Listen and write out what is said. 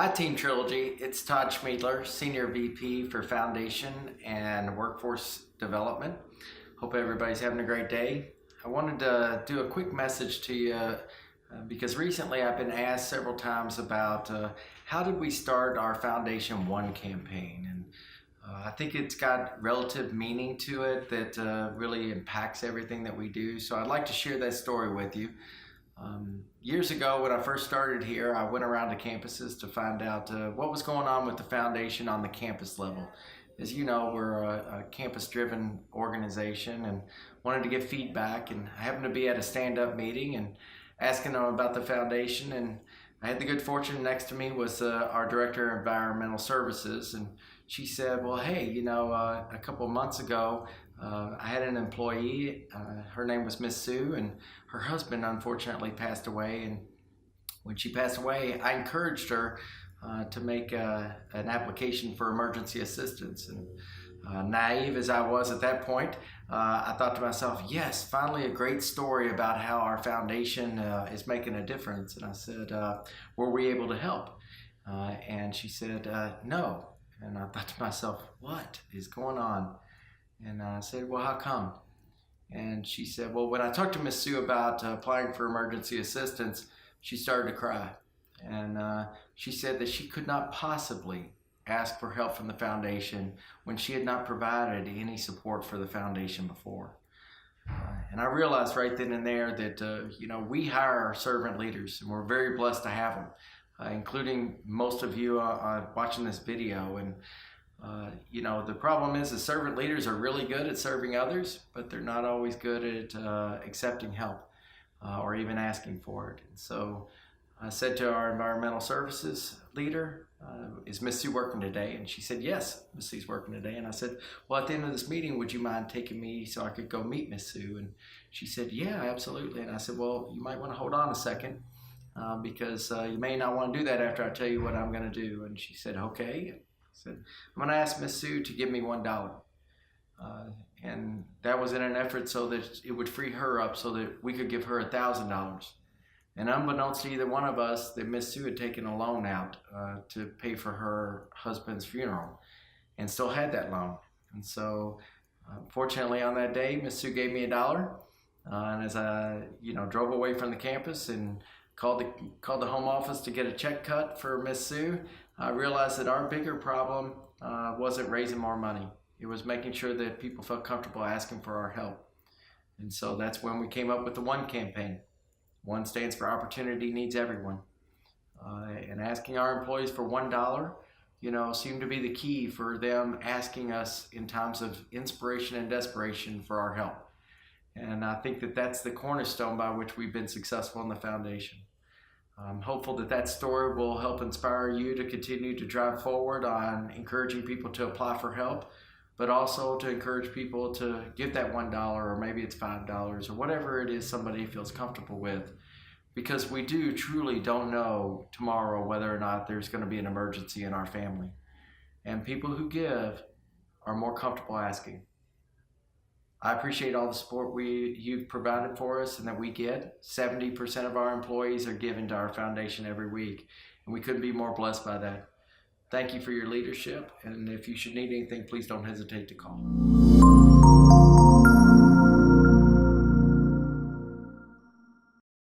Hi Team Trilogy, it's Todd Schmiedler, Senior VP for Foundation and Workforce Development. Hope everybody's having a great day. I wanted to do a quick message to you because recently I've been asked several times about how did we start our Foundation One campaign, and I think it's got relative meaning to it that really impacts everything that we do. So I'd like to share that story with you. Years ago, when I first started here, I went around to campuses to find out what was going on with the foundation on the campus level. As you know, we're a campus-driven organization and wanted to get feedback, and I happened to be at a stand-up meeting and asking them about the foundation, and I had the good fortune next to me was our Director of Environmental Services, and she said, well, hey, a couple of months ago, I had an employee, her name was Miss Sue, and her husband unfortunately passed away. And when she passed away, I encouraged her to make an application for emergency assistance. And naive as I was at that point, I thought to myself, yes, finally a great story about how our foundation is making a difference. And I said, were we able to help? And she said, no. And I thought to myself, what is going on? And I said, well, how come? And she said, well, when I talked to Miss Sue about applying for emergency assistance, she started to cry. And she said that she could not possibly ask for help from the foundation when she had not provided any support for the foundation before. And I realized right then and there that, we hire our servant leaders, and we're very blessed to have them, including most of you watching this video. And the problem is the servant leaders are really good at serving others, but they're not always good at accepting help or even asking for it. And so I said to our environmental services leader, is Miss Sue working today? And she said, yes, Miss Sue's working today. And I said, well, at the end of this meeting, would you mind taking me so I could go meet Miss Sue? And she said, yeah, absolutely. And I said, well, you might want to hold on a second because you may not want to do that after I tell you what I'm going to do. And she said, okay. I said, I'm going to ask Miss Sue to give me $1. And that was in an effort so that it would free her up so that we could give her $1,000. And unbeknownst to either one of us, that Miss Sue had taken a loan out to pay for her husband's funeral and still had that loan. And so fortunately on that day, Miss Sue gave me $1. And as I drove away from the campus and called the home office to get a check cut for Miss Sue, I realized that our bigger problem wasn't raising more money. It was making sure that people felt comfortable asking for our help. And so that's when we came up with the One campaign. One stands for Opportunity Needs Everyone. And asking our employees for $1, seemed to be the key for them asking us in times of inspiration and desperation for our help. And I think that that's the cornerstone by which we've been successful in the foundation. I'm hopeful that that story will help inspire you to continue to drive forward on encouraging people to apply for help, but also to encourage people to give that $1, or maybe it's $5, or whatever it is somebody feels comfortable with, because we truly don't know tomorrow whether or not there's going to be an emergency in our family. And people who give are more comfortable asking. I appreciate all the support you've provided for us and that we get. 70% of our employees are given to our foundation every week, and we couldn't be more blessed by that. Thank you for your leadership, and if you should need anything, please don't hesitate to call.